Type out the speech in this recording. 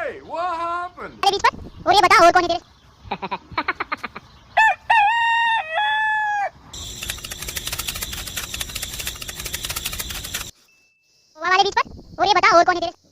Hey, what happened? अरे बीच पर और ये बता और कौन है तेरे वाले बीच पर और ये बता और कौन है तेरे